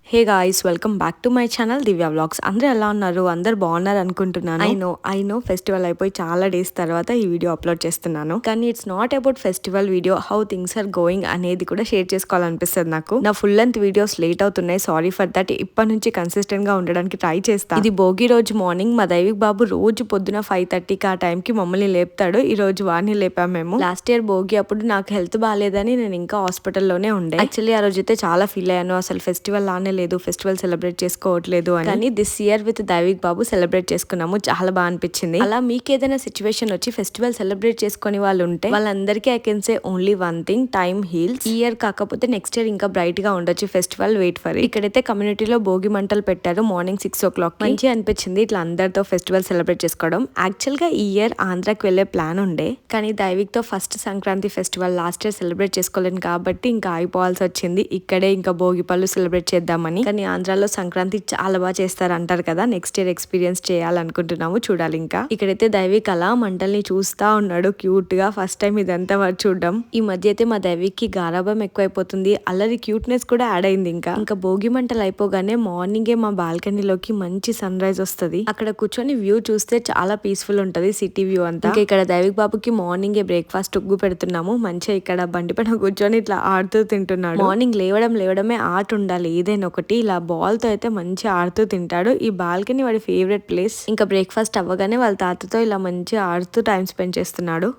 Hey guys, welcome back to my channel Divya vlogs. అందరూ ఎలా ఉన్నారు? అందరు బాగున్నారు అనుకుంటున్నాను. ఐ నో ఫెస్టివల్ అయిపోయి చాలా డేస్ తర్వాత ఈ వీడియో అప్లోడ్ చేస్తున్నాను. కానీ it's not about festival video, how things are going అనేది కూడా షేర్ చేసుకోవాలనిపిస్తుంది నాకు. నా ఫుల్ లెంత్ వీడియోస్ లేట్ అవుతున్నాయి, సారీ ఫర్ దట్. ఇప్పటి నుంచి కన్సిస్టెంట్ గా ఉండడానికి ట్రై చేస్తాను. ఇది భోగి రోజు మార్నింగ్. మా దైవిక్ బాబు రోజు పొద్దున 5:30కి ఆ టైంకి మమ్మల్ని లేపుతాడు. ఈ రోజు వాడిని లేపాము మేము. లాస్ట్ ఇయర్ భోగి అప్పుడు నాకు హెల్త్ బాగాలేదని నేను ఇంకా హాస్పిటల్లోనే ఉండే. యాక్చువల్లీ ఆ రోజు అయితే చాలా ఫీల్ అయ్యాను, అసలు ఫెస్టివల్ లానే లేదు, ఫెస్టివల్ సెలబ్రేట్ చేసుకోవట్లేదు అని. కానీ దిస్ ఇయర్ విత్ దైవిక్ బాబు సెలబ్రేట్ చేసుకున్నాము, చాలా బాగా అనిపించింది. అలా మీకు ఏదైనా సిచ్యువేషన్ వచ్చి ఫెస్టివల్ సెలబ్రేట్ చేసుకునే వాళ్ళు ఉంటే వాళ్ళందరికీ I can say only one thing, time heels. ఈ ఇయర్ కాకపోతే నెక్స్ట్ ఇయర్ ఇంకా బ్రైట్ గా ఉండొచ్చు ఫెస్టివల్. Wait for. ఇక్కడైతే కమ్యూనిటీలో భోగి మంటలు పెట్టారు మార్నింగ్ 6 o'clock. మంచిగా అనిపించింది ఇట్లా అందరితో ఫెస్టివల్ సెలబ్రేట్ చేసుకోవడం. యాక్చువల్ గా ఈ ఇయర్ ఆంధ్రాకి వెళ్లే ప్లాన్ ఉండే, కానీ దైవిక్ తో first Sankranti festival last year celebrate చేసుకోలేను కాబట్టి ఇంకా ఆగిపోవాల్సి వచ్చింది. ఇక్కడే ఇంకా భోగి పళ్ళు సెలబ్రేట్ చేద్దామని. కానీ ఆంధ్రాలో సంక్రాంతి చాలా బాగా చేస్తారు అంటారు కదా, నెక్స్ట్ ఇయర్ ఎక్స్పీరియన్స్ చేయాలనుకుంటున్నాము, చూడాలి. ఇంకా ఇక్కడైతే దైవిక్ అలా మంటల్ని చూస్తా ఉన్నాడు క్యూట్ గా. ఫస్ట్ టైం ఇదంతా చూడడం. ఈ మధ్య అయితే మా దైవిక్ కి గారాబం ఎక్కువైపోతుంది, అల్లరి క్యూట్నెస్ కూడా యాడ్ అయింది. ఇంకా భోగి మంటలు అయిపోగానే మార్నింగే మా బాల్కనీలోకి మంచి సన్ రైజ్ వస్తుంది. అక్కడ కూర్చొని వ్యూ చూస్తే చాలా పీస్ఫుల్ ఉంటది, సిటీ వ్యూ అంతా. ఇంకా ఇక్కడ దైవిక్ బాబుకి మార్నింగే బ్రేక్ఫాస్ట్ ఉగ్గు పెడుతున్నాము. మంచిగా ఇక్కడ బండి పైన కూర్చొని ఇట్లా ఆడుతూ తింటున్నాడు. మార్నింగ్ లేవడమే ఆర్ట్ ఉండాలి ఏదైనా ఒకటి. ఇలా బాల్ తో అయితే మంచిగా ఆడుతూ తింటాడు. ఈ బాల్కనీ వాడి ఫేవరెట్ ప్లేస్. ఇంకా బ్రేక్ఫాస్ట్ అవ్వగానే వాళ్ళ తాతతో ఇలా మంచిగా ఆడుతూ టైం స్పెండ్ చేస్తున్నాడు.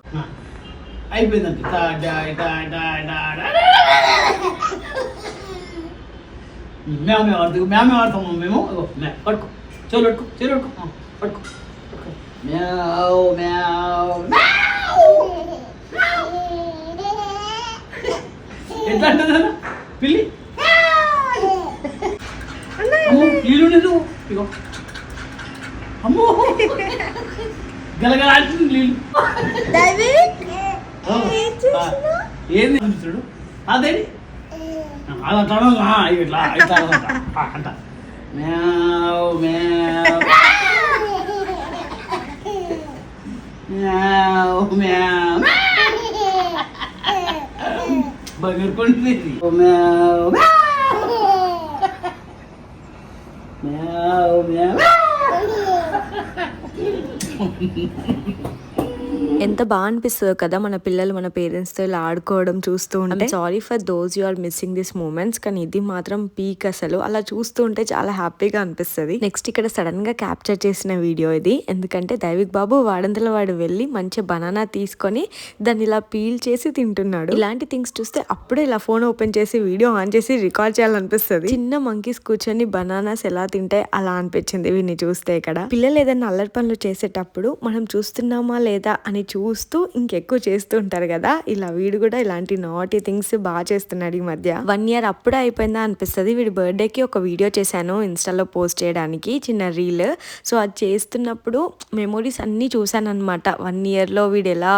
పిల్లి నీళ్ళు ఇగో అమ్మో గలగలాడుతుంది నీళ్ళు. ఏంది చూడు అదేంటి అలా ఇట్లా అంట మ్యావ్ మ్యావ్ మ్యావ్ మ్యావ్ బగర్కొంటుంది మ్యావ్ మ్యావ్ మ్యావ్. ఎంత బాగా అనిపిస్తుందో కదా మన పిల్లలు మన పేరెంట్స్ తో ఇలా ఆడుకోవడం చూస్తూ ఉంటే. Sorry for those you are missing this moments, కానీ ఇది మాత్రం పీక్ అసలు. అలా చూస్తూ ఉంటే చాలా హ్యాపీగా అనిపిస్తుంది. నెక్స్ట్ ఇక్కడ సడన్ గా క్యాప్చర్ చేసిన వీడియో ఇది, ఎందుకంటే దైవిక్ బాబు వాడంతలో వాడు వెళ్ళి మంచి బనానా తీసుకొని దాన్ని ఇలా పీల్ చేసి తింటున్నాడు. ఇలాంటి థింగ్స్ చూస్తే అప్పుడే ఇలా ఫోన్ ఓపెన్ చేసి వీడియో ఆన్ చేసి రికార్డ్ చేయాలనిపిస్తుంది. చిన్న మంకీస్ కూర్చొని బనానాస్ ఎలా తింటాయి అలా అనిపించింది వీడిని చూస్తే. ఇక్కడ పిల్లలు ఏదైనా అల్లరి పనులు చేసేటప్పుడు మనం చూస్తున్నామా లేదా అని చూస్తూ ఇంకెక్కువ చేస్తూ ఉంటారు కదా, ఇలా వీడు కూడా ఇలాంటి నాటీ థింగ్స్ బాగా చేస్తున్నాడు ఈ మధ్య. 1 year అప్పుడే అయిపోయిందా అనిపిస్తుంది. వీడి బర్త్డేకి ఒక వీడియో చేశాను ఇన్స్టాలో పోస్ట్ చేయడానికి, చిన్న రీల్. సో అది చేస్తున్నప్పుడు మెమోరీస్ అన్నీ చూసాను అనమాట. 1 yearలో వీడు ఎలా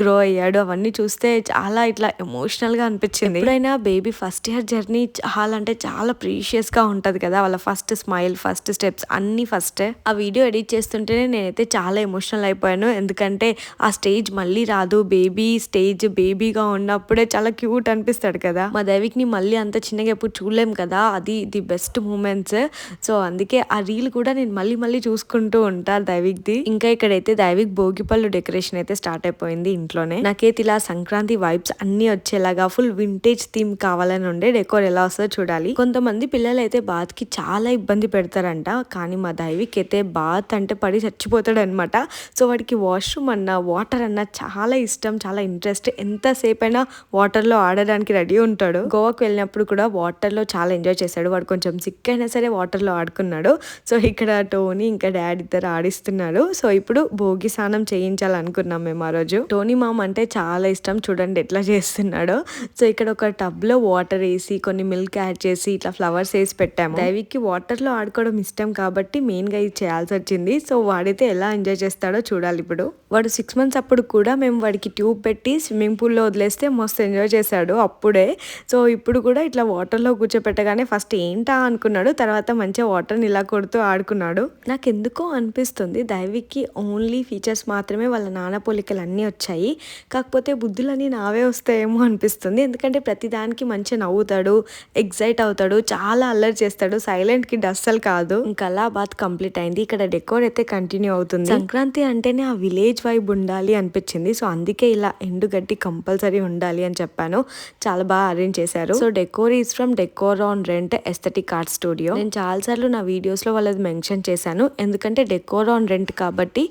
గ్రో అయ్యాడు అవన్నీ చూస్తే చాలా ఇట్లా ఎమోషనల్ గా అనిపించింది. ఎప్పుడైనా బేబీ ఫస్ట్ ఇయర్ జర్నీ చాలా అంటే చాలా ప్రీషియస్ గా ఉంటది కదా, వాళ్ళ ఫస్ట్ స్మైల్, ఫస్ట్ స్టెప్స్ అన్ని ఫస్ట్. ఆ వీడియో ఎడిట్ చేస్తుంటేనే నేనైతే చాలా ఎమోషనల్ అయిపోయాను, ఎందుకంటే ఆ స్టేజ్ మళ్ళీ రాదు. బేబీ స్టేజ్, బేబీగా ఉన్నప్పుడే చాలా క్యూట్ అనిపిస్తాడు కదా. మా దైవిక్ ని మళ్ళీ అంత చిన్నగా ఎప్పుడు చూడలేం కదా, అది ది బెస్ట్ మూమెంట్స్. సో అందుకే ఆ రీల్ కూడా నేను మళ్ళీ చూసుకుంటూ ఉంటాను దైవిక్ ది. ఇంకా ఇక్కడైతే దైవిక్ భోగిపళ్ళు డెకరేషన్ అయితే స్టార్ట్ అయిపోయింది ఇంట్లోనే. నాకైతే ఇలా సంక్రాంతి వైబ్స్ అన్ని వచ్చేలాగా ఫుల్ వింటేజ్ థీమ్ కావాలని ఉండే. డెకోర్ ఎలా వస్తుందో చూడాలి. కొంతమంది పిల్లలు అయితే బాత్ కి చాలా ఇబ్బంది పెడతారంట, కానీ మా దైవిక్ అయితే బాత్ అంటే పడి చచ్చిపోతాడు అనమాట. సో వాడికి వాష్రూమ్ అన్నా వాటర్ అన్నా చాలా ఇష్టం, చాలా ఇంట్రెస్ట్. ఎంతసేపు అయినా వాటర్ లో ఆడడానికి రెడీ ఉంటాడు. గోవాకి వెళ్ళినప్పుడు కూడా వాటర్ లో చాలా ఎంజాయ్ చేశాడు. వాడు కొంచెం సిక్ అయినా సరే వాటర్ లో ఆడుకున్నాడు. సో ఇక్కడ టోనీ ఇంకా డాడీ ఇద్దరు ఆడిస్తున్నారు. సో ఇప్పుడు భోగి స్నానం చేయించాలనుకున్నాం మేము ఆ రోజు. టోనీ మామ్ అంటే చాలా ఇష్టం, చూడండి ఎట్లా చేస్తున్నాడో. సో ఇక్కడ ఒక టబ్ లో వాటర్ వేసి కొన్ని మిల్క్ యాడ్ చేసి ఇట్లా ఫ్లవర్స్ వేసి పెట్టాము. దైవిక్ కి వాటర్ లో ఆడుకోవడం ఇష్టం కాబట్టి మెయిన్ గా ఇది చేయాల్సి వచ్చింది. సో వాడైతే ఎలా ఎంజాయ్ చేస్తాడో చూడాలి. ఇప్పుడు వాడు 6 months మంత్స్ అప్పుడు కూడా మేము వాడికి ట్యూబ్ పెట్టి స్విమ్మింగ్ పూల్లో వదిలేస్తే మస్తు ఎంజాయ్ చేశాడు అప్పుడే. సో ఇప్పుడు కూడా ఇట్లా వాటర్లో కూర్చోపెట్టగానే ఫస్ట్ ఏంటా అనుకున్నాడు, తర్వాత మంచిగా వాటర్ని ఇలా కొడుతూ ఆడుకున్నాడు. నాకు ఎందుకో అనిపిస్తుంది దైవిక్కి ఓన్లీ ఫీచర్స్ మాత్రమే వాళ్ళ నాన్న పోలికలు అన్నీ వచ్చాయి, కాకపోతే బుద్ధులన్నీ నావే వస్తాయేమో అనిపిస్తుంది. ఎందుకంటే ప్రతిదానికి మంచిగా నవ్వుతాడు, ఎగ్జైట్ అవుతాడు, చాలా అల్లరి చేస్తాడు, సైలెంట్ కి అస్సలు కాదు. ఇంకా అలా బాత్ కంప్లీట్ అయింది. ఇక్కడ డెకోర్ అయితే కంటిన్యూ అవుతుంది. సంక్రాంతి అంటేనే ఆ విలేజ్ వైబ్ ఉండాలి అనిపించింది. సో అందుకే ఇలా ఎండుగడ్డి కంపల్సరీ ఉండాలి అని చెప్పాను. చాలా బాగా అరేంజ్ చేశారు. So decor is from decor on rent aesthetic art studio. నేను చాలా సార్లు నా వీడియోస్ లో వాళ్ళది మెన్షన్ చేశాను, ఎందుకంటే డెకోర్ ఆన్ రెంట్ కాబట్టి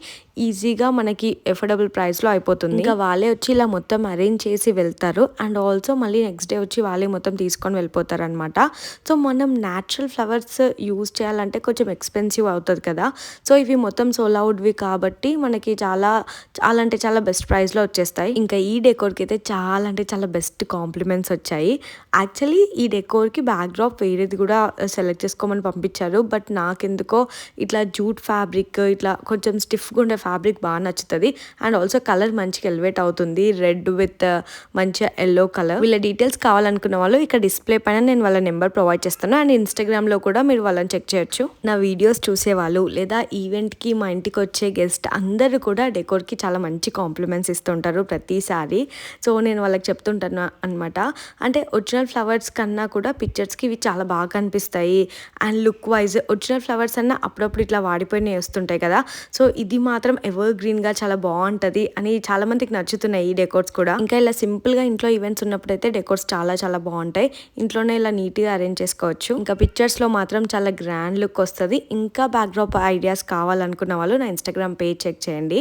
ఈజీగా మనకి ఎఫోర్డబుల్ ప్రైస్ లో అయిపోతుంది. ఇంకా వాళ్ళే వచ్చి ఇలా మొత్తం అరేంజ్ చేసి వెళ్తారు అండ్ ఆల్సో మళ్ళీ నెక్స్ట్ డే వచ్చి వాళ్ళే మొత్తం తీసుకొని వెళ్ళిపోతారు అనమాట. సో మనం న్యాచురల్ ఫ్లవర్స్ యూజ్ చేయాలంటే కొంచెం ఎక్స్పెన్సివ్ అవుతుంది కదా. సో ఇవి మొత్తం సోల్డ్ కాబట్టి మనకి చాలా చాలా అంటే చాలా బెస్ట్ ప్రైస్ లో వచ్చేస్తాయి. ఇంకా ఈ డెకోర్కి అయితే చాలా అంటే చాలా బెస్ట్ కాంప్లిమెంట్స్ వచ్చాయి. యాక్చువల్లీ ఈ డెకోర్కి బ్యాక్ డ్రాప్ వేరేది కూడా సెలెక్ట్ చేసుకోమని పంపించారు, బట్ నాకెందుకో ఇట్లా జూట్ ఫ్యాబ్రిక్, ఇట్లా కొంచెం స్టిఫ్గా ఉండే ఫ్యాబ్రిక్ బాగా నచ్చుతుంది అండ్ ఆల్సో కలర్ మంచిగా ఎలివేట్ అవుతుంది, రెడ్ విత్ మంచిగా ఎల్లో కలర్. వీళ్ళ డీటెయిల్స్ కావాలనుకున్న వాళ్ళు ఇక్కడ డిస్ప్లే పైన నేను వాళ్ళ నెంబర్ ప్రొవైడ్ చేస్తాను అండ్ ఇన్స్టాగ్రామ్లో కూడా మీరు వాళ్ళని చెక్ చేయొచ్చు. నా వీడియోస్ చూసేవాళ్ళు లేదా ఈవెంట్కి మా ఇంటికి వచ్చే గెస్ట్ అందరూ కూడా డెకోర్కి చాలా మంచి కాంప్లిమెంట్స్ ఇస్తుంటారు ప్రతిసారి. సో నేను వాళ్ళకి చెప్తుంటాను అనమాట, అంటే ఒరిజినల్ ఫ్లవర్స్ కన్నా కూడా పిక్చర్స్కి ఇవి చాలా బాగా కనిపిస్తాయి and look wise original flowers అన్న అప్పుడప్పుడు ఇట్లా వాడిపోయినవి వస్తుంటాయి కదా, సో ఇది మాత్రం ఎవర్ గ్రీన్గా చాలా బాగుంటుంది అని చాలా మందికి నచ్చుతున్నాయి ఈ డెకోర్స్ కూడా. ఇంకా ఇలా సింపుల్గా ఇంట్లో ఈవెంట్స్ ఉన్నప్పుడు అయితే డెకోర్స్ చాలా చాలా బాగుంటాయి, ఇంట్లోనే ఇలా నీట్గా అరేంజ్ చేసుకోవచ్చు. ఇంకా పిక్చర్స్లో మాత్రం చాలా గ్రాండ్ లుక్ వస్తుంది. ఇంకా బ్యాక్డ్రాప్ ఐడియాస్ కావాలనుకున్న వాళ్ళు నా ఇన్స్టాగ్రామ్ పేజ్ చెక్ చేయండి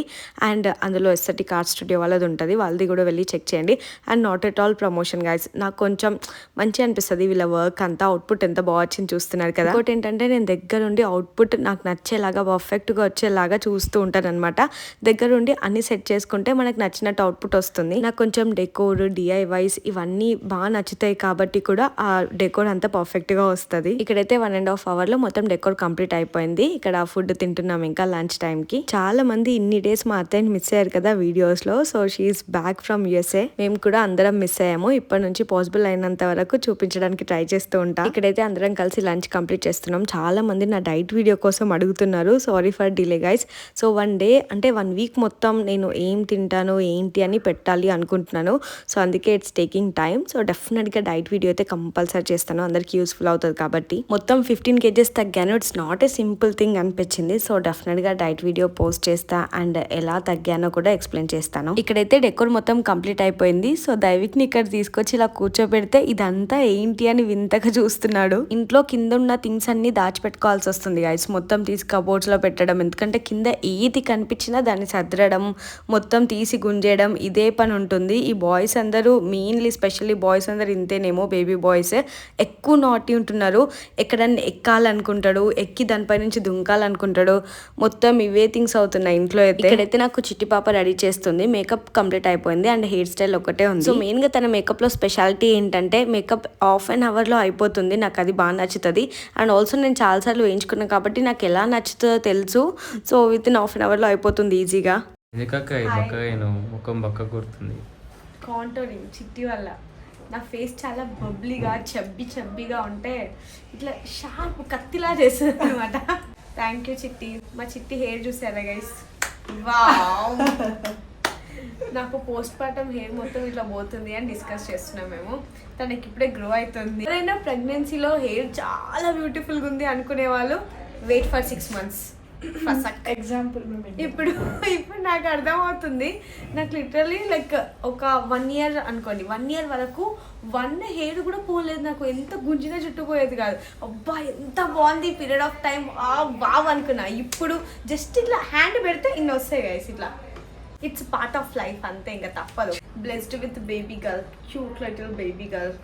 అండ్ అందులో ఎస్థెటిక్ ఆర్ట్ స్టూడియో వాళ్ళది ఉంటుంది, వాళ్ళది కూడా వెళ్ళి చెక్ చేయండి. And not at all promotion guys, నాకు కొంచెం మంచిగా అనిపిస్తుంది వీళ్ళ వర్క్ అంతా, అవుట్పుట్ ఎంత బాగా వచ్చింది చూస్తున్నారు కదా. ఇంకోటి ఏంటంటే నేను దగ్గరుండి అవుట్పుట్ నాకు నచ్చేలాగా పర్ఫెక్ట్గా వచ్చేలాగా చూస్తూ ఉంటాను అనమాట. దగ్గరుండి అన్ని సెట్ చేసుకుంటే మనకు నచ్చినట్టు అవుట్పుట్ వస్తుంది. నాకు కొంచెం డెకోర్ డిఐవైస్ ఇవన్నీ బాగా నచ్చుతాయి కాబట్టి కూడా ఆ డెకోర్ అంతా పర్ఫెక్ట్ గా వస్తుంది. ఇక్కడైతే 1.5 hours లో మొత్తం డెకోర్ కంప్లీట్ అయిపోయింది. ఇక్కడ ఫుడ్ తింటున్నాం ఇంకా లంచ్ టైం కి. చాలా మంది ఇన్ని డేస్ మా అత్తయ్యని మిస్ అయ్యారు కదా వీడియోస్ లో, so she's back from USA. మేము కూడా అందరం మిస్ అయ్యాము. ఇప్పటి నుంచి పాసిబుల్ అయినంత వరకు చూపించడానికి ట్రై చేస్తూ ఉంటాం. ఇక్కడైతే అందరం కలిసి లంచ్ కంప్లీట్ చేస్తున్నాం. చాలా మంది నా డైట్ వీడియో కోసం అడుగుతున్నారు, sorry for delay guys. So 1 day అంటే 1 week మొత్తం నేను ఏం తింటాను ఏంటి అని పెట్టాలి అనుకుంటున్నాను. సో అందుకే ఇట్స్ టేకింగ్ టైమ్. సో డెఫినెట్గా డైట్ వీడియో అయితే కంపల్సరీ చేస్తాను, అందరికి యూస్ఫుల్ అవుతుంది కాబట్టి. మొత్తం 15 kgs తగ్గాను. It's not a simple thing అనిపించింది. సో డెఫినెట్గా డైట్ వీడియో పోస్ట్ చేస్తా అండ్ ఎలా తగ్గానో కూడా ఎక్స్ప్లెయిన్ చేస్తాను. ఇక్కడైతే డెకోర్ మొత్తం కంప్లీట్ అయిపోయింది. సో దైవిక్ని ఇక్కడ తీసుకొచ్చి ఇలా కూర్చోబెడితే ఇదంతా ఏంటి అని వింతగా చూస్తున్నాడు. ఇంట్లో కింద ఉన్న థింగ్స్ అన్ని దాచిపెట్టుకోవాల్సి వస్తుంది గైస్, మొత్తం తీసి కబోర్డ్స్ లో పెట్టడం, ఎందుకంటే కింద ఏది కనిపించినా దాన్ని సర్దడం, మొత్తం తీసి గుంజేయడం ఇదే పని ఉంటుంది. ఈ బాయ్స్ అందరూ మెయిన్లీ స్పెషల్లీ బాయ్స్ అందరూ ఇంతేనేమో, బేబీ బాయ్స్ ఎక్కువ నాటి ఉంటున్నారు. ఎక్కడన్నా ఎక్కాలనుకుంటాడు, ఎక్కి దానిపై నుంచి దుంకాలనుకుంటాడు, మొత్తం ఇవే థింగ్స్ అవుతున్నాయి ఇంట్లో అయితే. ఇక్కడైతే నాకు చిట్టి పాప రెడీ చేస్తుంది, మేకప్ కంప్లీట్ అయిపోయింది అండ్ హెయిర్ స్టైల్ ఒకటే ఉంది. సో మెయిన్ గా తన మేకప్ లో స్పెషాలిటీ ఏంటంటే మేకప్ 1/2 hour లో అయిపోతుంది. నాకు అది బాగా నచ్చుతుంది అండ్ ఆల్సో నేను చాలాసార్లు వేయించుకున్నాను కాబట్టి నాకు ఎలా నచ్చుతుందో తెలుసు. సో విత్ ఇన్ 1/2 hour లో అయిపోతుంది ఈజీగా. ముఖం బక్క గుర్తుంది. కాంటోరింగ్ చిట్టి వల్ల నా ఫేస్ చాలా బబ్లీగా చబ్బీగా ఉంటే ఇట్లా షార్ప్ కత్తిలా చేస్తుంది అనమాట. థ్యాంక్ యూ చిట్టి. మా చిట్టి హెయిర్ చూసారా గైస్, వావ్. నాకు పోస్ట్ పార్టం హెయిర్ మొత్తం ఇట్లా పోతుంది అని డిస్కస్ చేస్తున్నాం మేము. తనకి ఇప్పుడే గ్రో అవుతుంది. ఎవరైనా ప్రెగ్నెన్సీలో హెయిర్ చాలా బ్యూటిఫుల్గా ఉంది అనుకునే వాళ్ళు వెయిట్ ఫర్ 6 months. ఎగ్జాంపుల్ ఇప్పుడు నాకు అర్థమవుతుంది. నాకు లిటరలీ లైక్ ఒక 1 year అనుకోండి, 1 year వరకు 1 hair కూడా పోలేదు నాకు. ఎంత గుంజిన జుట్టు పోయేది కాదు. అబ్బా ఎంత బాగుంది పీరియడ్ ఆఫ్ టైం, బాగా అనుకున్నా. ఇప్పుడు జస్ట్ ఇట్లా హ్యాండ్ పెడితే ఇన్ని వస్తాయి గైస్. ఇట్లా ఇట్స్ పార్ట్ ఆఫ్ లైఫ్ అంతే, ఇంకా తప్పదు. Blessed with baby girl, cute little baby girl.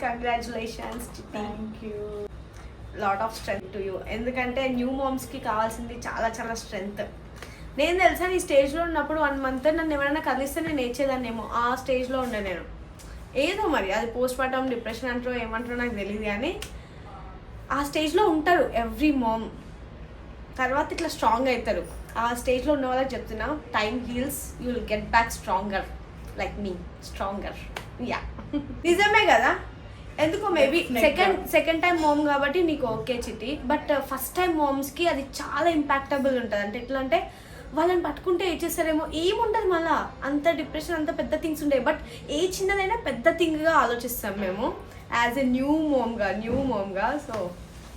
Congratulations. Thank you. Lot of strength to you. ఎందుకంటే న్యూ మామ్స్కి కావాల్సింది చాలా చాలా స్ట్రెంగ్త్. నేను తెలుసా ఈ స్టేజ్లో ఉన్నప్పుడు 1 month నన్ను ఎవరైనా కదిలిస్తే నేను నేర్చేదాన్నేమో. ఆ స్టేజ్లో ఉండే నేను ఏదో మరి అది పోస్ట్ పార్టం డిప్రెషన్ అంటారో ఏమంటారో నాకు తెలియదు, కానీ ఆ స్టేజ్లో ఉంటారు ఎవ్రీ మామ్. తర్వాత ఇట్లా స్ట్రాంగ్ అవుతారు. ఆ స్టేజ్లో ఉన్న వాళ్ళకి చెప్తున్నా, time heels, you will get back stronger like me, stronger. Yeah, నిజమే కదా. ఎందుకో మేబీ సెకండ్ టైం మోమ్ కాబట్టి నీకు ఓకే చిట్టి, బట్ ఫస్ట్ టైం మోమ్స్కి అది చాలా ఇంపాక్టబుల్ ఉంటుంది. అంటే ఎట్లా అంటే వాళ్ళని పట్టుకుంటే ఏం చేస్తారేమో, ఏముంటుంది మళ్ళీ అంత డిప్రెషన్, అంత పెద్ద థింగ్స్ ఉంటాయి. బట్ ఏ చిన్నదైనా పెద్ద థింగ్గా ఆలోచిస్తాం మేము యాజ్ ఎ న్యూ మోమ్గా. సో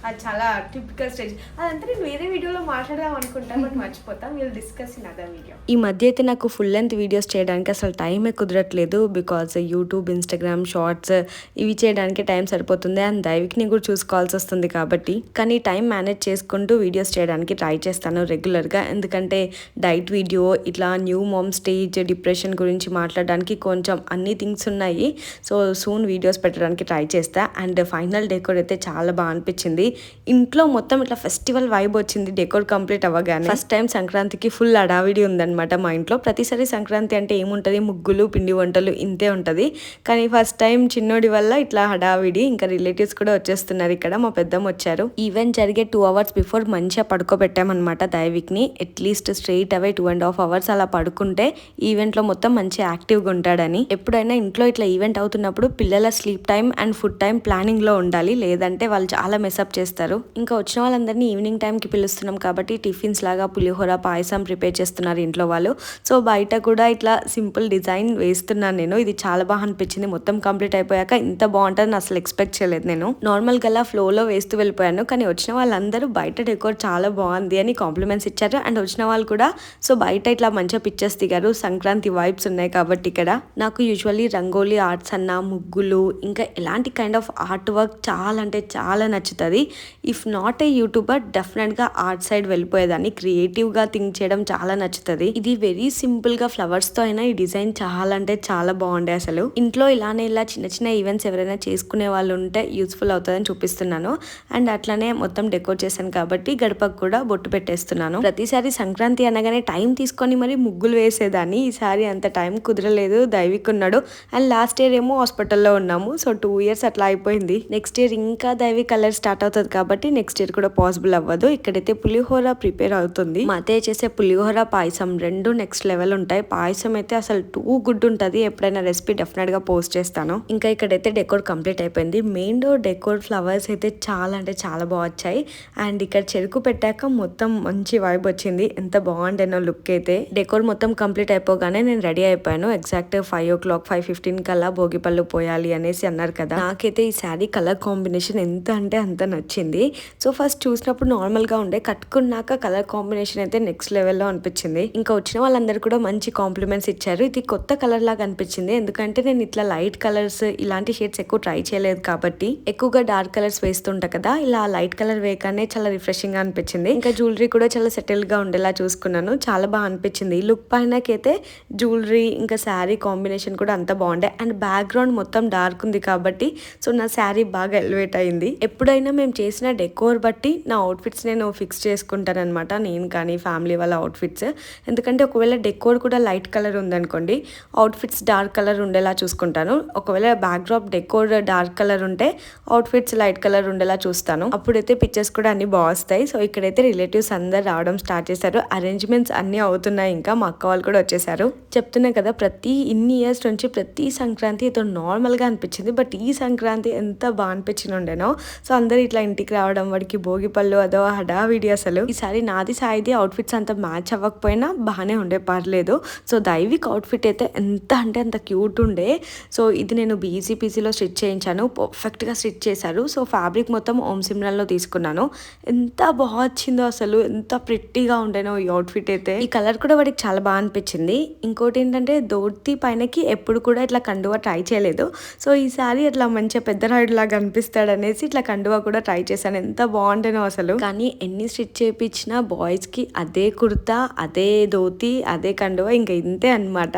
అది చాలా టిపికల్ స్టేజ్. అదంతా నేను వేరే వీడియోలో మాట్లాడదాం అనుకుంటా, బట్ మర్చిపోతాం. Will discuss in other video. ఈ మధ్య అయితే నాకు ఫుల్ లెంత్ వీడియోస్ చేయడానికి అసలు టైమే కుదరట్లేదు. బికాజ్ యూట్యూబ్, ఇన్స్టాగ్రామ్ షార్ట్స్ ఇవి చేయడానికి టైం సరిపోతుంది. అండ్ దైవిక్ని కూడా చూసుకోవాల్సి వస్తుంది కాబట్టి. కానీ టైం మేనేజ్ చేసుకుంటూ వీడియోస్ చేయడానికి ట్రై చేస్తాను రెగ్యులర్గా. ఎందుకంటే డైట్ వీడియో, ఇట్లా న్యూ మామ్ స్టేజ్, డిప్రెషన్ గురించి మాట్లాడడానికి కొంచెం అన్ని థింగ్స్ ఉన్నాయి. సో సూన్ వీడియోస్ పెట్టడానికి ట్రై చేస్తా. అండ్ ఫైనల్ డెకోర్ అయితే చాలా బాగా అనిపించింది. ఇంట్లో మొత్తం ఇట్లా ఫెస్టివల్ వైబ్ వచ్చింది డెకోర్ కంప్లీట్ అవ్వగానే. ఫస్ట్ టైం సంక్రాంతికి ఫుల్ అడావిడి ఉందన్నమాట మా ఇంట్లో. ప్రతిసారి సంక్రాంతి అంటే ఏముంటది, ముగ్గులు, పిండి వంటలు ఇంతే ఉంటది. కానీ ఫస్ట్ టైం చిన్నోడి వల్ల ఇట్లా హడావిడి. ఇంకా రిలేటివ్స్ కూడా వచ్చేస్తున్నారు. ఇక్కడ మా పెద్దమ్మ వచ్చారు. ఈవెంట్ జరిగే 2 hours బిఫోర్ మంచిగా పడుకోబెట్టామన్నమాట దైవిక్ని. అట్లీస్ట్ స్ట్రైట్ అవే 2.5 hours అలా పడుకుంటే ఈవెంట్ లో మొత్తం మంచి యాక్టివ్గా ఉంటాడని. ఎప్పుడైనా ఇంట్లో ఇట్లా ఈవెంట్ అవుతున్నప్పుడు పిల్లల sleep time and food time planning లో ఉండాలి, లేదంటే వాళ్ళు చాలా మెసప్ చేస్తారు. ఇంకా వచ్చిన వాళ్ళందరినీ ఈవినింగ్ టైంకి పిలుస్తున్నాం కాబట్టి టిఫిన్స్ లాగా పులిహోర, పాయసం ప్రిపేర్ చేస్తున్నారు ఇంట్లో వాళ్ళు. సో బయట కూడా ఇట్లా సింపుల్ డిజైన్ వేస్తున్నాను నేను. ఇది చాలా బాగా అనిపించింది. మొత్తం కంప్లీట్ అయిపోయాక ఇంత బాగుంటుందని అసలు ఎక్స్పెక్ట్ చేయలేదు నేను. నార్మల్ గా ఫ్లోలో వేస్తూ వెళ్ళిపోయాను. కానీ వచ్చిన వాళ్ళందరూ బయట డెకోర్ చాలా బాగుంది అని కాంప్లిమెంట్స్ ఇచ్చారు. అండ్ వచ్చిన వాళ్ళు కూడా సో బయట ఇట్లా మంచిగా పిక్చర్స్ దిగారు. సంక్రాంతి వైబ్స్ ఉన్నాయి కాబట్టి ఇక్కడ. నాకు యూజువల్లీ రంగోలీ ఆర్ట్స్ అన్న, ముగ్గులు, ఇంకా ఎలాంటి కైండ్ ఆఫ్ ఆర్ట్ వర్క్ చాలా అంటే చాలా నచ్చుతుంది. ఇఫ్ నాట్ ఏ యూట్యూబర్ డెఫినెట్గా ఆర్ట్ సైడ్ వెళ్ళిపోయేదాన్ని. క్రియేటివ్గా థింక్ చేయడం చాలా నచ్చుతుంది. ఇది వెరీ సింపుల్గా ఫ్లవర్స్తో అయినా ఈ డిజైన్ చాలా అంటే చాలా బాగుండే. అసలు ఇంట్లో ఇలానే ఇలా చిన్న చిన్న ఈవెంట్స్ ఎవరైనా చేసుకునే వాళ్ళు ఉంటే యూస్ఫుల్ అవుతుందని చూపిస్తున్నాను. అండ్ అట్లానే మొత్తం డెకోర్ చేశాను కాబట్టి గడపకు కూడా బొట్టు పెట్టేస్తున్నాను. ప్రతిసారి సంక్రాంతి అనగానే టైం తీసుకొని మరి ముగ్గులు వేసేదాన్ని. ఈసారి అంత టైం కుదరలేదు. దైవిక్ ఉన్నాడు. అండ్ లాస్ట్ ఇయర్ ఏమో హాస్పిటల్లో ఉన్నాము. సో 2 years అట్లా అయిపోయింది. నెక్స్ట్ ఇయర్ ఇంకా దైవిక్ కలర్ స్టార్ట్ అవుతుంది కాబట్టి నెక్స్ట్ ఇయర్ కూడా పాసిబుల్ అవ్వదు. ఇక్కడైతే పులిహోర ప్రిపేర్ అవుతుంది. మా అత్తయ్య చేసే పులిహోర, పాయసం రెండు నెక్స్ట్ లెవెల్ ఉంటాయి. పాయసం అయితే అసలు టూ గుడ్ ఉంటుంది. ఎప్పుడైనా రెసిపీ డెఫినెట్ గా పోస్ట్ చేస్తాను. ఇంకా ఇక్కడైతే డెకోర్ కంప్లీట్ అయిపోయింది. మెయిన్ డోర్ డెకోర్ ఫ్లవర్స్ అయితే చాలా అంటే చాలా బాగా వచ్చాయి. అండ్ ఇక్కడ చెరుకు పెట్టాక మొత్తం మంచి వైబ్ వచ్చింది. ఎంత బాగుండేనో లుక్ అయితే. డెకోర్ మొత్తం కంప్లీట్ అయిపోగానే నేను రెడీ అయిపోయాను. ఎగ్జాక్ట్ 5 o'clock 5:15 కల్లా భోగిపళ్ళు పోయాలి అనేసి అన్నారు కదా. నాకైతే ఈ శారీ కలర్ కాంబినేషన్ ఎంత అంటే అంత నచ్చింది. సో ఫస్ట్ చూసినప్పుడు నార్మల్ గా ఉండే, కట్టుకున్నాక కలర్ కాంబినేషన్ అయితే నెక్స్ట్ లెవెల్లో అనిపించింది. ఇంకా వచ్చిన వాళ్ళందరూ కూడా మంచి కాంప్లిమెంట్స్ ఇచ్చారు. ఇది కొత్త కలర్ లాగా అనిపించింది. ఎందుకంటే నేను ఇట్లా లైట్ కలర్స్ ఇలాంటి షేడ్స్ ఎక్కువ ట్రై చేయలేదు కాబట్టి. ఎక్కువగా డార్క్ కలర్స్ వేస్తుంటా కదా, ఇలా లైట్ కలర్ వేయగానే చాలా రిఫ్రెషింగ్ గా అనిపించింది. ఇంకా జ్యువెలరీ కూడా చాలా సెటిల్ గా ఉండేలా చూసుకున్నాను. చాలా బాగా అనిపించింది. లుక్ పైనకైతే జ్యువెలరీ ఇంకా శారీ కాంబినేషన్ కూడా అంత బాగుండే. అండ్ బ్యాక్గ్రౌండ్ మొత్తం డార్క్ ఉంది కాబట్టి సో నా శారీ బాగా ఎలివేట్ అయింది. ఎప్పుడైనా మేము చేసిన డెకోర్ బట్టి నా అవుట్ఫిట్స్ నేను ఫిక్స్ చేసుకుంటాను అనమాట. నేను కానీ ఫ్యామిలీ వాళ్ళ అవుట్ఫిట్స్. ఎందుకంటే ఒకవేళ డెకోర్ కూడా లైట్ కలర్ ఉందనుకోండి, అవుట్ఫిట్స్ డార్క్ కలర్ ఉండేలా చూసుకుంటాను. ఒకవేళ బ్యాక్డ్రాప్ డెకోర్ డార్క్ కలర్ ఉంటే అవుట్ఫిట్స్ లైట్ కలర్ ఉండేలా చూస్తాను. అప్పుడైతే పిక్చర్స్ కూడా అన్ని బాగుస్తాయి. సో ఇక్కడైతే రిలేటివ్స్ అందరు రావడం స్టార్ట్ చేశారు. అరేంజ్మెంట్స్ అన్ని అవుతున్నాయి. ఇంకా మా అక్క వాళ్ళు కూడా వచ్చేసారు. చెప్తున్నా కదా, ప్రతి ఇన్ని ఇయర్స్ నుంచి ప్రతి సంక్రాంతి ఏదో నార్మల్గా అనిపించింది. బట్ ఈ సంక్రాంతి ఎంత బాగా అనిపించింది ఉండేనో. సో అందరు ఇట్లా ఇంటికి రావడం, వాడికి భోగిపళ్ళు అదో హడావిడి. అసలు ఈసారి నాది సాయిది అవుట్ఫిట్స్ అంత మ్యాచ్ అవ్వకపోయినా బాగానే ఉండే, పర్లేదు. సో దైవిక్ అవుట్ఫిట్ అయితే ఎంత అంటే అంత క్యూట్ ఉండే. సో ఇది నేను బీసీపీసీలో స్టిచ్ చేయించాను. పర్ఫెక్ట్గా స్టిచ్ చేశారు. సో ఫ్యాబ్రిక్ మొత్తం ఓం సిమ్రన్లో తీసుకున్నాను. ఎంత బాగా వచ్చిందో అసలు, ఎంత ప్రిట్టీగా ఉండేనో ఈ అవుట్ఫిట్ అయితే. ఈ కలర్ కూడా వాడికి చాలా బాగా అనిపించింది. ఇంకోటి ఏంటంటే ధోతి పైనకి ఎప్పుడు కూడా ఇట్లా కండువా ట్రై చేయలేదు. సో ఈసారి అట్లా మంచిగా పెద్ద రాయుడు లాగా అనిపిస్తాడు అనేసి ఇట్లా కండువా కూడా ట్రై చేశాను. ఎంత బాగుండేనో అసలు. కానీ ఎన్ని స్టిచ్ చేయించినా బాయ్స్ కి అదే కుర్తా, అదే ధోతి, అదే కండువా, ఇంకా ఇంతే అనమాట.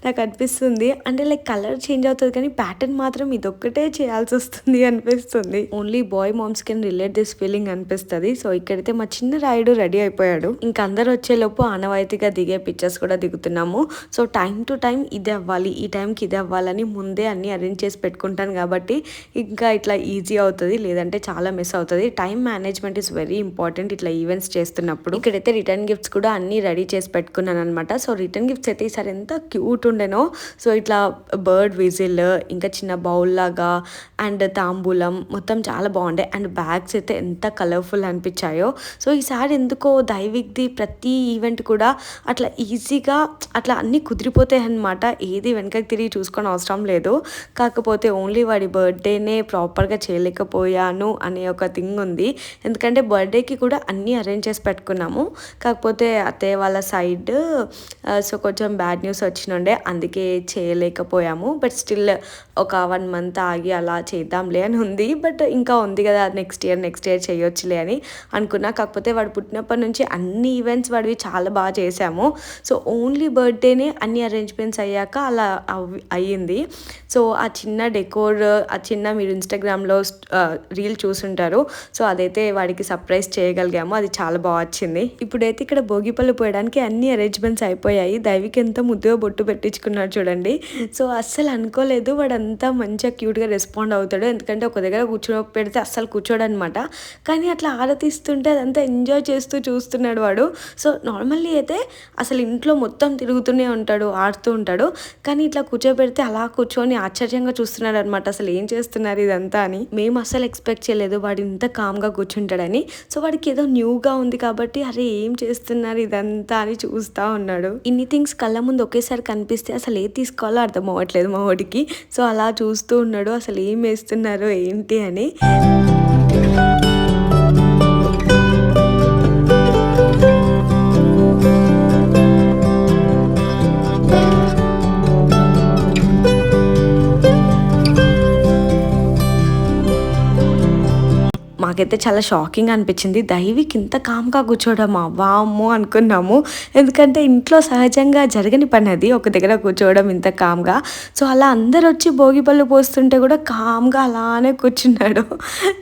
నాకు అనిపిస్తుంది అంటే లైక్ కలర్ చేంజ్ అవుతుంది కానీ ప్యాటర్న్ మాత్రం ఇదొక్కటే చేయాల్సి వస్తుంది అనిపిస్తుంది. Only boy moms can relate this feeling అనిపిస్తుంది. సో ఇక్కడైతే మా చిన్న రాయుడు రెడీ అయిపోయాడు. ఇంకా అందరు వచ్చేలోపు ఆనవాయితీగా దిగే పిక్చర్స్ కూడా దిగుతున్నాము. సో టైం టు టైం ఇది అవ్వాలి, ఈ టైంకి ఇది అవ్వాలని ముందే అన్ని అరేంజ్ చేసి పెట్టుకుంటాను కాబట్టి ఇంకా ఇట్లా ఈజీ అవుతుంది. లేదంటే చాలా మిస్ అవుతుంది. Time management is very important ఇట్లా ఈవెంట్స్ చేస్తున్నప్పుడు. ఇక్కడైతే రిటర్న్ గిఫ్ట్స్ కూడా అన్ని రెడీ చేసి పెట్టుకున్నాను అనమాట. సో రిటర్న్ గిఫ్ట్స్ అయితే ఈసారి ఎంత క్యూట్ ఉండేనో. సో ఇట్లా బర్డ్ విజిల్, ఇంకా చిన్న బౌల్ లాగా అండ్ తాంబూలం మొత్తం చాలా బాగుండే. అండ్ బ్యాగ్స్ అయితే ఎంత కలర్ఫుల్ అనిపించాయో. సో ఈసారి ఎందుకో దైవిక్ది ప్రతి ఈవెంట్ కూడా అట్లా ఈజీగా అట్లా అన్నీ కుదిరిపోతాయి అన్నమాట. ఏది వెనకకి తిరిగి చూసుకొని అవసరం లేదు. కాకపోతే ఓన్లీ వాడి బర్త్డేనే ప్రాపర్గా చేయలేకపోయాను అనే ఒక థింగ్ ఉంది. ఎందుకంటే బర్త్డేకి కూడా అన్నీ అరేంజ్ చేసి పెట్టుకున్నాము. కాకపోతే అత్తయ్య వాళ్ళ సైడ్ సో కొంచెం బ్యాడ్ న్యూస్ వచ్చినుండే, అందుకే చేయలేకపోయాము. బట్ స్టిల్ ఒక 1 మంత్ ఆగి అలా చేద్దాంలే అని ఉంది. బట్ ఇంకా ఉంది కదా నెక్స్ట్ ఇయర్ చేయొచ్చులే అని అనుకున్నా. కాకపోతే వాడు పుట్టినప్పటి నుంచి అన్ని ఈవెంట్స్ వాడివి చాలా బాగా చేసాము. సో ఓన్లీ బర్త్డేనే అన్ని అరేంజ్మెంట్స్ అయ్యాక అలా అయ్యింది. సో ఆ చిన్న డెకోర్, ఆ చిన్న మీరు ఇన్స్టాగ్రామ్లో రీల్ చూసుంటారు. సో అదైతే వాడికి సర్ప్రైజ్ చేయగలిగాము. అది చాలా బాగా వచ్చింది. ఇప్పుడైతే ఇక్కడ భోగిపళ్ళు పోయడానికి అన్ని అరేంజ్మెంట్స్ అయిపోయాయి. దైవికి ఎంత ముద్దుగా బొట్టు పెట్టించుకున్నాడు చూడండి. సో అస్సలు అనుకోలేదు వాడంతా మంచిగా క్యూట్గా రెస్పాండ్ అవుతాడు. ఎందుకంటే ఒక దగ్గర పెడితే అస్సలు కూర్చోడు అనమాట. కానీ అట్లా ఆరతిస్తుంటే అదంతా ఎంజాయ్ చేస్తూ చూస్తున్నాడు వాడు. సో నార్మల్లీ అయితే అసలు ఇంట్లో మొత్తం తిరుగుతూనే ఉంటాడు, ఆడుతూ ఉంటాడు. కానీ ఇట్లా కూర్చోబెడితే అలా కూర్చొని ఆశ్చర్యంగా చూస్తున్నాడు అనమాట. అసలు ఏం చేస్తున్నారు ఇదంతా అని. మేము అసలు ఎక్స్పెక్ట్ చేయలేదు వాడు ఇంత కామ్గా కూర్చుంటాడని. సో వాడికి ఏదో న్యూగా ఉంది కాబట్టి అరే ఏం చేస్తున్నారు ఇదంతా అని చూస్తూ ఉన్నాడు. ఇన్ని థింగ్స్ కళ్ళ ముందు ఒకేసారి కనిపిస్తే అసలు ఏది తీసుకోవాలో అర్థం అవ్వట్లేదు మా వాడికి. సో అలా చూస్తూ ఉన్నాడు అసలు ఏం వేస్తున్నారో ఏంటి అని. మాకైతే చాలా షాకింగ్ అనిపించింది. దైవికి ఇంత కామ్గా కూర్చోవడమా, వామ్మో అనుకున్నాము. ఎందుకంటే ఇంట్లో సహజంగా జరగని పని అది, ఒక దగ్గర కూర్చోవడం ఇంత కామ్గా. సో అలా అందరు వచ్చి భోగిపళ్ళు పోస్తుంటే కూడా కామ్గా అలానే కూర్చున్నాడు.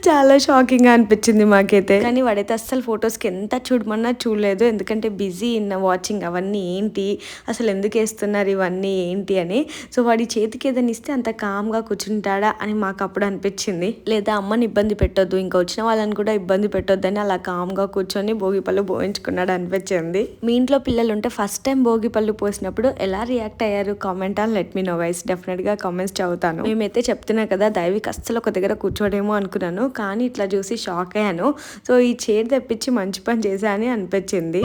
చాలా షాకింగ్గా అనిపించింది మాకైతే. కానీ వాడైతే అస్సలు ఫొటోస్కి ఎంత చూడమన్నా చూడలేదు. ఎందుకంటే బిజీ ఇన్ వాచింగ్ అవన్నీ ఏంటి, అసలు ఎందుకు వేస్తున్నారు ఇవన్నీ ఏంటి అని. సో వాడి చేతికి ఏదైనా ఇస్తే అంత కామ్గా కూర్చుంటాడా అని మాకు అప్పుడు అనిపించింది. లేదా అమ్మని ఇబ్బంది పెట్టొద్దు, ఇంకా వచ్చిన వాళ్ళని కూడా ఇబ్బంది పెట్టొద్దని అలా కామ్గా కూర్చొని భోగిపళ్ళు పోయించుకున్నాడు అనిపించింది. మీ ఇంట్లో పిల్లలు ఉంటే ఫస్ట్ టైం భోగిపళ్ళు పోసినప్పుడు ఎలా రియాక్ట్ అయ్యారు comment on let me know guys. డెఫినెట్గా కామెంట్స్ చదువుతాను. మేమైతే చెప్తున్నా కదా దైవిక్ అస్సలు ఒక దగ్గర కూర్చోడేమో అనుకున్నాను, కానీ ఇట్లా చూసి షాక్ అయ్యాను. సో ఈ చైర్ తెప్పించి మంచి పని చేశా అని అనిపించింది.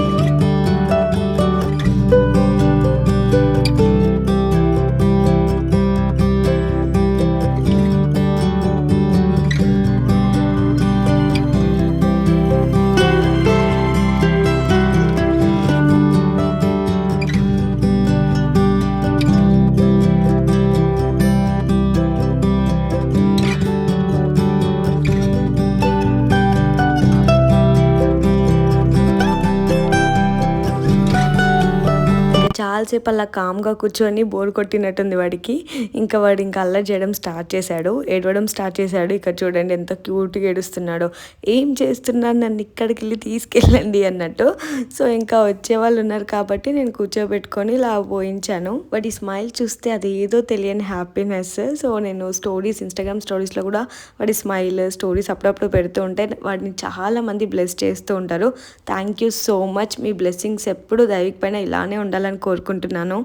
చాలాసేపు అలా కామ్గా కూర్చొని బోర్ కొట్టినట్టుంది వాడికి. ఇంకా వాడు ఇంకా అల్లరి చేయడం స్టార్ట్ చేశాడు, ఏడవడం స్టార్ట్ చేశాడు. ఇక్కడ చూడండి ఎంత క్యూట్గా ఏడుస్తున్నాడో. ఏం చేస్తున్నాడు, నన్ను ఇక్కడికి వెళ్ళి తీసుకెళ్ళండి అన్నట్టు. సో ఇంకా వచ్చే వాళ్ళు ఉన్నారు కాబట్టి నేను కూర్చోబెట్టుకొని ఇలా పోయించాను. వాడి స్మైల్ చూస్తే అది ఏదో తెలియని హ్యాపీనెస్. సో నేను ఇన్స్టాగ్రామ్ స్టోరీస్లో కూడా వాడి స్మైల్ స్టోరీస్ అప్పుడప్పుడు పెడుతూ ఉంటే వాడిని చాలా మంది బ్లెస్ చేస్తూ ఉంటారు. Thank you so much. Me blessings ఎప్పుడు దైవిక్ పైన ఇలానే ఉండాలని కోరుకుంటున్నాను.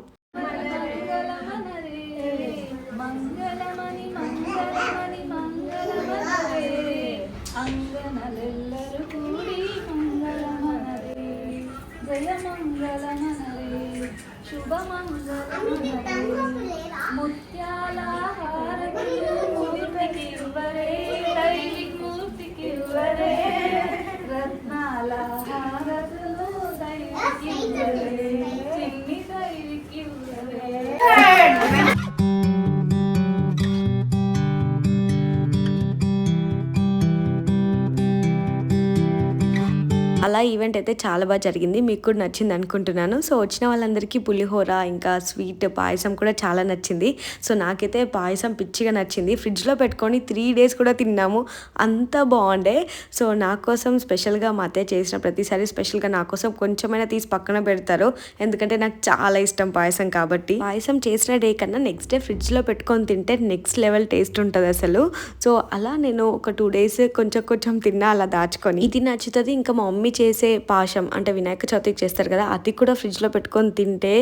అలా ఈవెంట్ అయితే చాలా బాగా జరిగింది, మీకు కూడా నచ్చింది అనుకుంటున్నాను. సో వచ్చిన వాళ్ళందరికీ పులిహోర ఇంకా స్వీట్ పాయసం కూడా చాలా నచ్చింది. సో నాకైతే పాయసం పిచ్చిగా నచ్చింది. ఫ్రిడ్జ్లో పెట్టుకొని 3 days కూడా తిన్నాము, అంత బాగుండే. సో నా కోసం స్పెషల్గా మా అత్తయ్య చేసిన ప్రతిసారి స్పెషల్గా నా కోసం కొంచెమైనా తీసి పక్కన పెడతారు, ఎందుకంటే నాకు చాలా ఇష్టం పాయసం కాబట్టి. పాయసం చేసిన డే కన్నా నెక్స్ట్ డే ఫ్రిడ్జ్లో పెట్టుకొని తింటే నెక్స్ట్ లెవెల్ టేస్ట్ ఉంటుంది అసలు. సో అలా నేను ఒక 2 days కొంచెం కొంచెం తిన్నా అలా దాచుకొని. ఇది నచ్చుతుంది. ఇంకా మా మమ్మీ చేసే పాశం అంటే వినాయక చవితికి చేస్తారు కదా, అది కూడా ఫ్రిడ్జ్లో పెట్టుకొని తింటే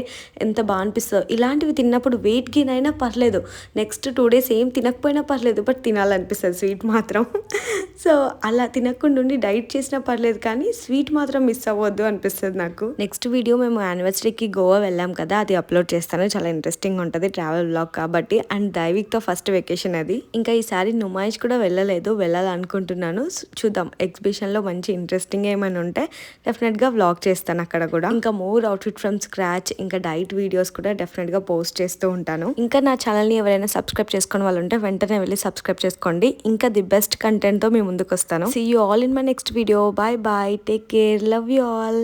ఎంత బాగా అనిపిస్తుందో. ఇలాంటివి తిన్నప్పుడు వెయిట్ గెయిన్ అయినా పర్లేదు, నెక్స్ట్ 2 days ఏం తినకపోయినా పర్లేదు, బట్ తినాలనిపిస్తుంది స్వీట్ మాత్రం. సో అలా తినకుండా ఉండి డైట్ చేసినా పర్లేదు, కానీ స్వీట్ మాత్రం మిస్ అవ్వద్దు అనిపిస్తుంది నాకు. నెక్స్ట్ వీడియో మేము యానివర్సరీకి గోవా వెళ్ళాం కదా, అది అప్లోడ్ చేస్తాను. చాలా ఇంట్రెస్టింగ్ ఉంటుంది, ట్రావెల్ వ్లాగ్ కాబట్టి. అండ్ దైవిక్తో ఫస్ట్ వెకేషన్ అది. ఇంకా ఈసారి నుమాయిష్ కూడా వెళ్ళలేదు, వెళ్ళాలనుకుంటున్నాను. చూద్దాం, ఎగ్జిబిషన్లో మంచి ఇంట్రెస్టింగ్ ఏమైనా ఉంటే డెఫినెట్గా వ్లాగ్ చేస్తాను అక్కడ కూడా. ఇంకా మోర్ అవుట్ఫిట్ ఫ్రమ్ స్క్రాచ్ ఇంకా డైట్ వీడియోస్ కూడా డెఫినెట్గా పోస్ట్ చేస్తూ ఉంటాను. ఇంకా నా ఛానల్ని ఎవరైనా సబ్స్క్రైబ్ చేసుకునే వాళ్ళు ఉంటే వెంటనే వెళ్ళి సబ్స్క్రైబ్ చేసుకోండి. ఇంకా ది బెస్ట్ కంటెంట్తో మేము ముందుకు వస్తాను. See you all in my next video. Bye bye, take care, love you all.